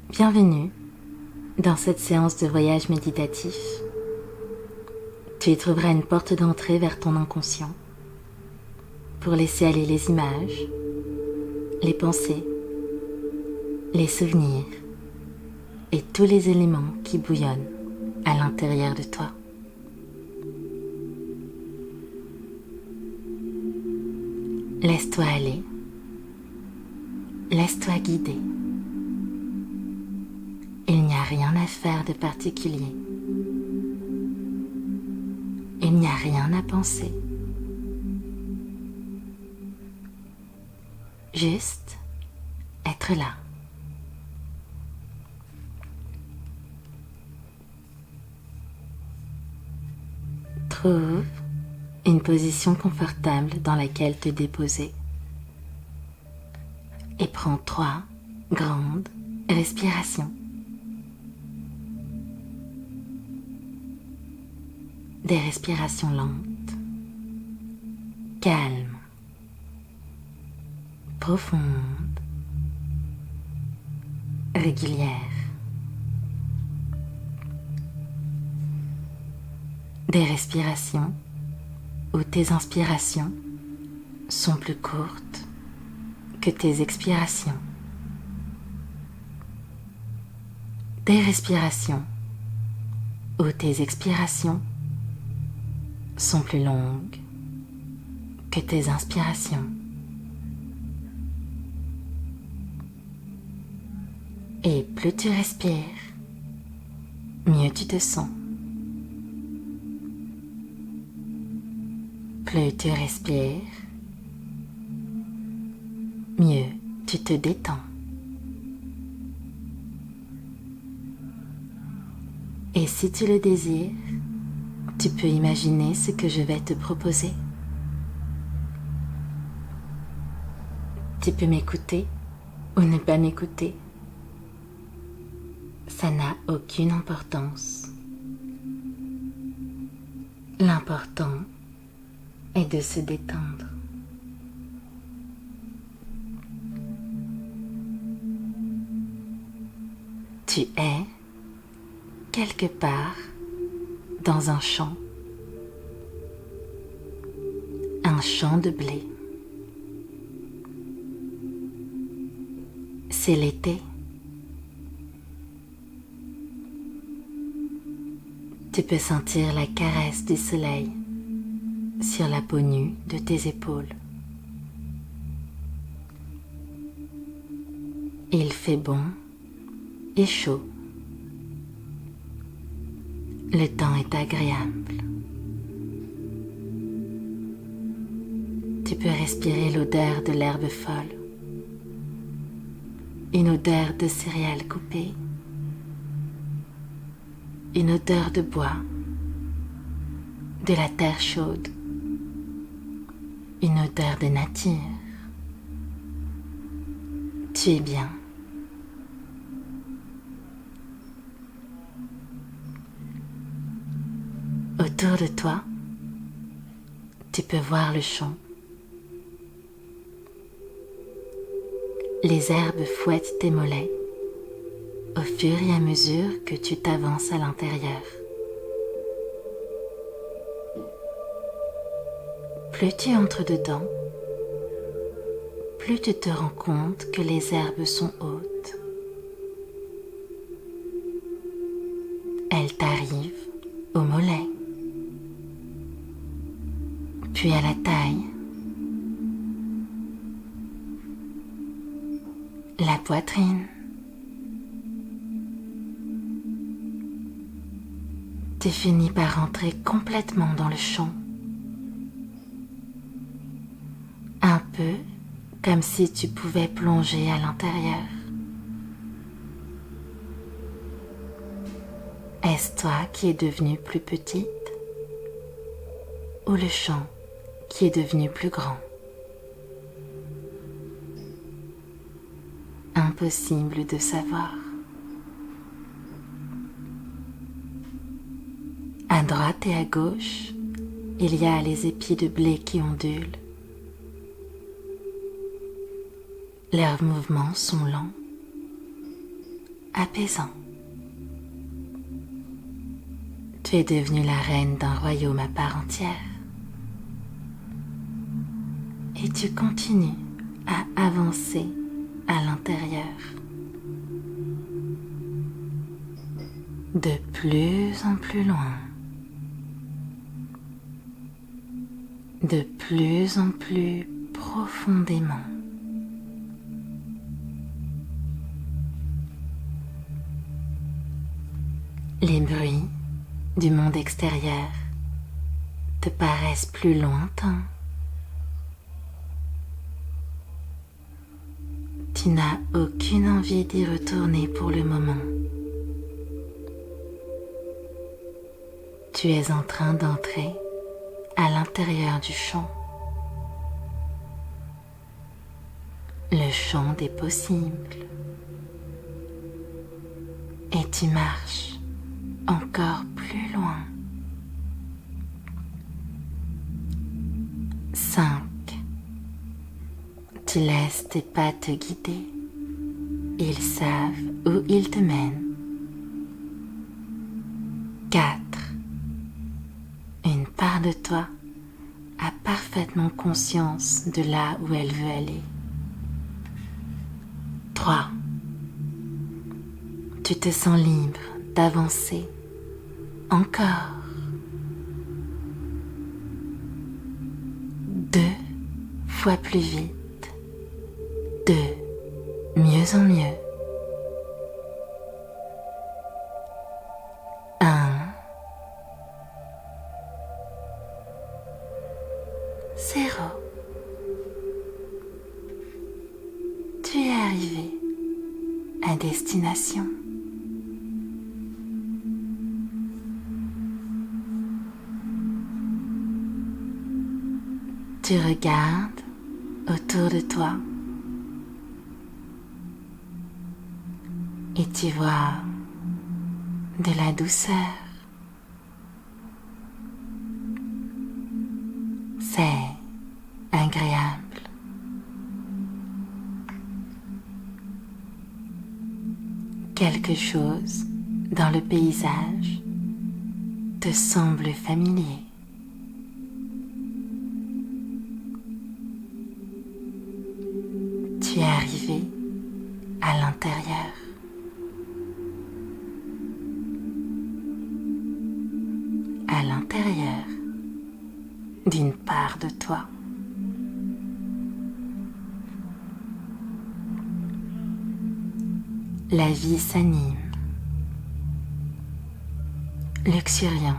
Bienvenue dans cette séance de voyage méditatif. Tu y trouveras une porte d'entrée vers ton inconscient pour laisser aller les images, les pensées, les souvenirs et tous les éléments qui bouillonnent à l'intérieur de toi. Laisse-toi aller, laisse-toi guider. Il n'y a rien à faire de particulier. Il n'y a rien à penser. Juste être là. Trouve une position confortable dans laquelle te déposer et prends 3 grandes respirations. Des respirations lentes, calmes, profondes, régulières. Des respirations où tes inspirations sont plus courtes que tes expirations. Des respirations où tes expirations sont plus longues que tes inspirations. Et plus tu respires, mieux tu te sens. Plus tu respires, mieux tu te détends. Et si tu le désires, tu peux imaginer ce que je vais te proposer. Tu peux m'écouter ou ne pas m'écouter. Ça n'a aucune importance. L'important est de se détendre. Tu es quelque part dans un champ de blé. C'est l'été. Tu peux sentir la caresse du soleil sur la peau nue de tes épaules. Il fait bon et chaud. Le temps est agréable. Tu peux respirer l'odeur de l'herbe folle, une odeur de céréales coupées, une odeur de bois, de la terre chaude, une odeur de nature. Tu es bien. Autour de toi, tu peux voir le champ. Les herbes fouettent tes mollets au fur et à mesure que tu t'avances à l'intérieur. Plus tu entres dedans, plus tu te rends compte que les herbes sont hautes. Elles t'arrivent au mollet, puis à la taille, la poitrine. Tu finis par entrer complètement dans le champ, un peu comme si tu pouvais plonger à l'intérieur. Est-ce toi qui es devenue plus petite ou le champ qui est devenu plus grand? Impossible de savoir. À droite et à gauche, il y a les épis de blé qui ondulent. Leurs mouvements sont lents, apaisant. Tu es devenue la reine d'un royaume à part entière. Et tu continues à avancer à l'intérieur. De plus en plus loin. De plus en plus profondément. Les bruits du monde extérieur te paraissent plus lointains. Tu n'as aucune envie d'y retourner pour le moment. Tu es en train d'entrer à l'intérieur du champ. Le champ des possibles. Et tu marches encore plus loin. 5. Tu laisses tes pas te guider. Ils savent où ils te mènent. 4. Une part de toi a parfaitement conscience de là où elle veut aller. 3. Tu te sens libre d'avancer encore. 2 fois plus vite. De mieux en mieux. 1. 0. Tu es arrivé à destination. Tu regardes autour de toi et tu vois de la douceur. C'est agréable. Quelque chose dans le paysage te semble familier. Tu es arrivé à l'intérieur. À l'intérieur d'une part de toi. La vie s'anime, luxuriante.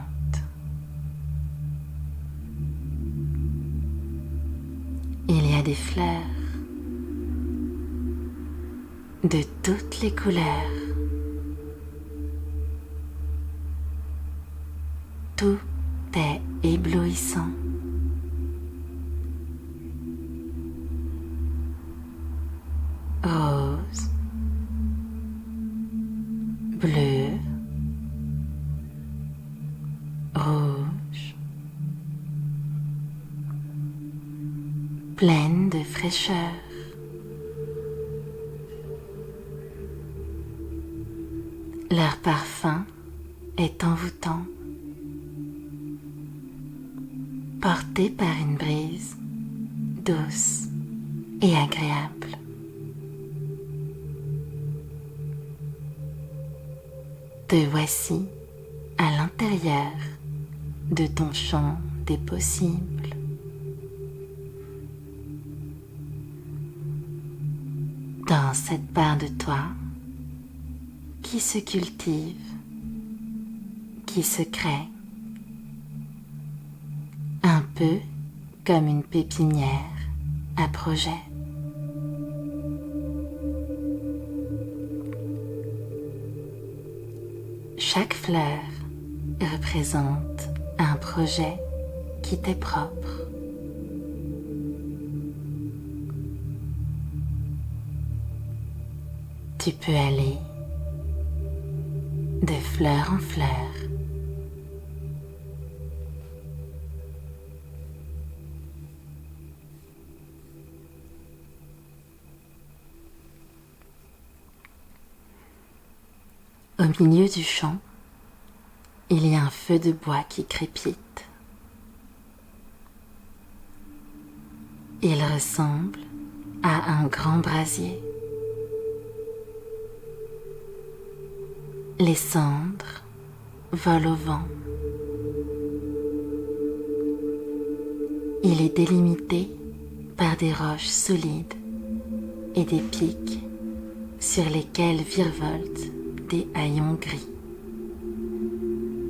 Il y a des fleurs de toutes les couleurs. Tout est éblouissant. Rose, bleu, rouge, pleine de fraîcheur. Leur parfum est envoûtant, porté par une brise douce et agréable. Te voici à l'intérieur de ton champ des possibles. Dans cette part de toi qui se cultive, qui se crée, un peu comme une pépinière à projet. Chaque fleur représente un projet qui t'est propre. Tu peux aller de fleur en fleur. Au milieu du champ, il y a un feu de bois qui crépite. Il ressemble à un grand brasier. Les cendres volent au vent. Il est délimité par des roches solides et des pics sur lesquels virevoltent des haillons gris,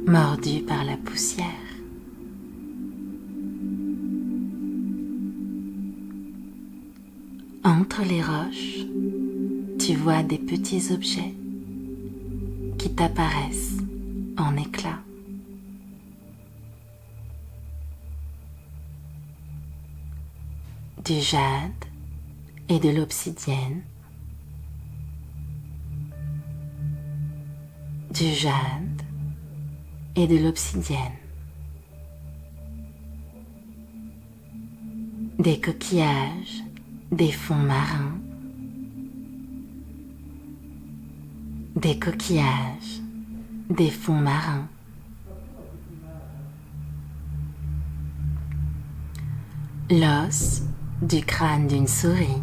mordus par la poussière. Entre les roches, tu vois des petits objets qui t'apparaissent en éclats. Du jade et de l'obsidienne, du jade et de l'obsidienne, des coquillages, des fonds marins, des coquillages, des fonds marins, l'os du crâne d'une souris,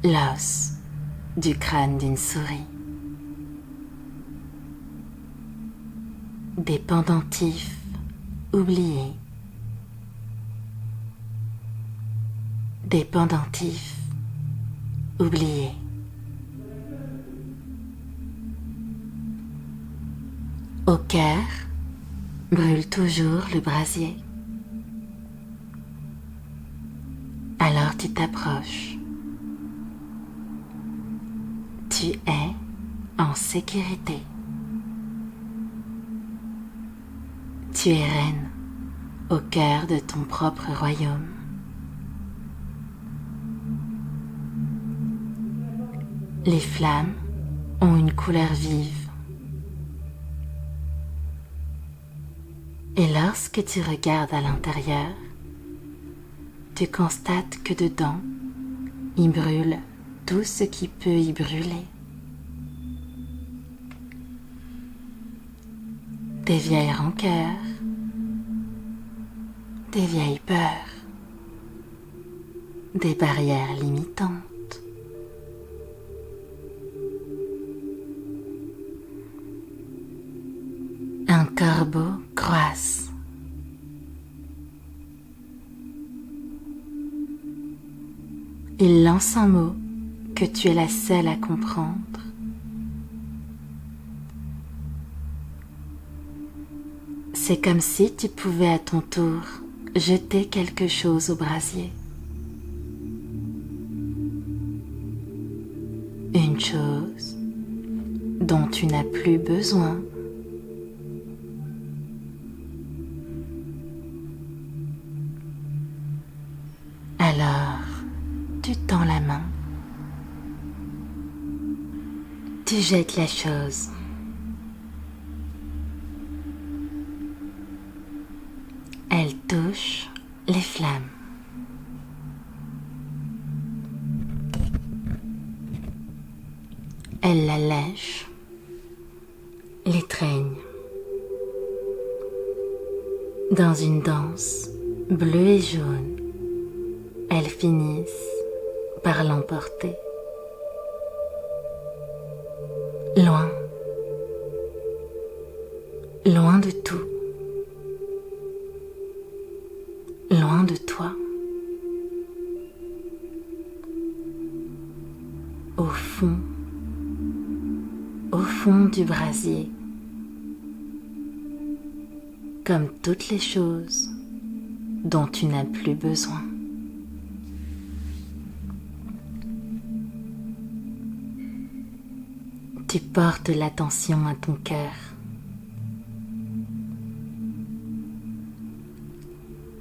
l'os du crâne d'une souris, des pendentifs oubliés, des pendentifs oubliés. Au cœur brûle toujours le brasier. Alors tu t'approches. Tu es en sécurité. Tu es reine au cœur de ton propre royaume. Les flammes ont une couleur vive. Et lorsque tu regardes à l'intérieur, tu constates que dedans, il brûle tout ce qui peut y brûler. Des vieilles rancœurs, des vieilles peurs, des barrières limitantes. Un corbeau croasse. Il lance un mot que tu es la seule à comprendre. C'est comme si tu pouvais à ton tour jeter quelque chose au brasier. Une chose dont tu n'as plus besoin. Alors, tu tends la main. Tu jettes la chose. Elle touche les flammes. Elle la lèche, l'étreigne. Dans une danse bleue et jaune, elles finissent par l'emporter. Loin, loin de tout, loin de toi. Au fond du brasier, comme toutes les choses dont tu n'as plus besoin. Tu portes l'attention à ton cœur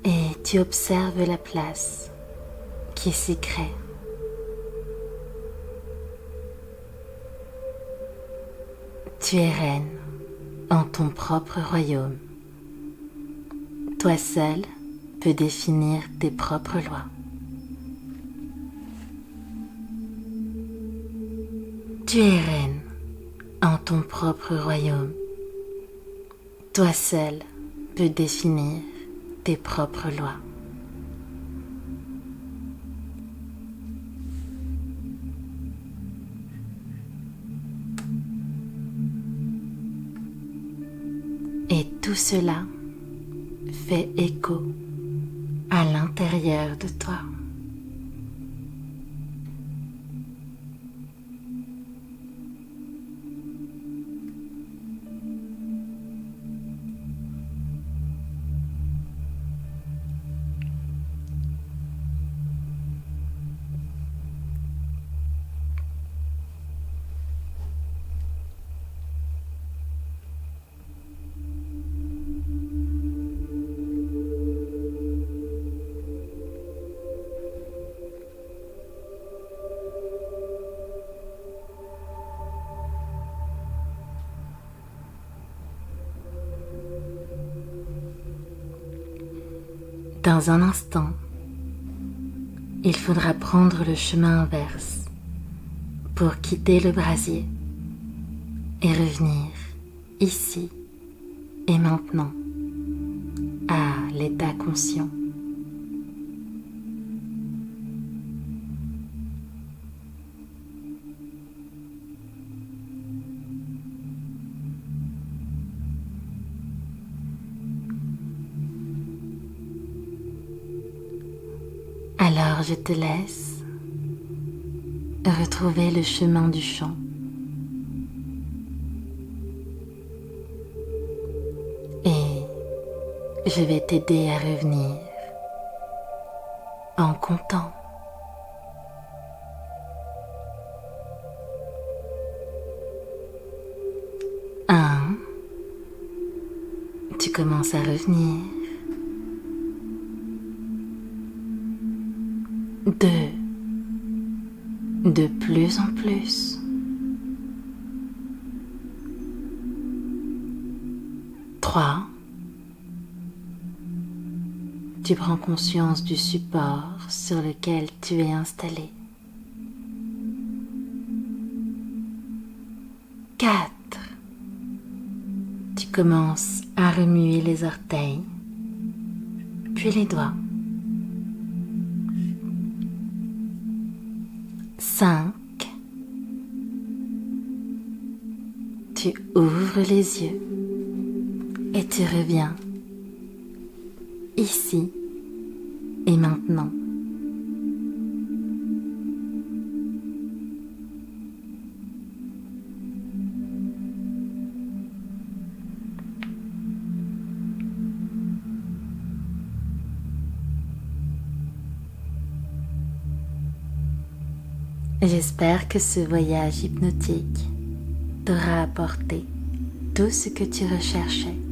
et tu observes la place qui s'y crée. Tu es reine en ton propre royaume. Toi seul peux définir tes propres lois. Tu es reine en ton propre royaume. Toi seul peux définir tes propres lois. Et tout cela fait écho à l'intérieur de toi. Dans un instant, il faudra prendre le chemin inverse pour quitter le brasier et revenir ici et maintenant à l'état conscient. Alors je te laisse retrouver le chemin du chant. Et je vais t'aider à revenir en comptant. 1, tu commences à revenir. 2, de plus en plus. 3, tu prends conscience du support sur lequel tu es installé. 4, tu commences à remuer les orteils, puis les doigts. 5, tu ouvres les yeux et tu reviens ici et maintenant. J'espère que ce voyage hypnotique t'aura apporté tout ce que tu recherchais.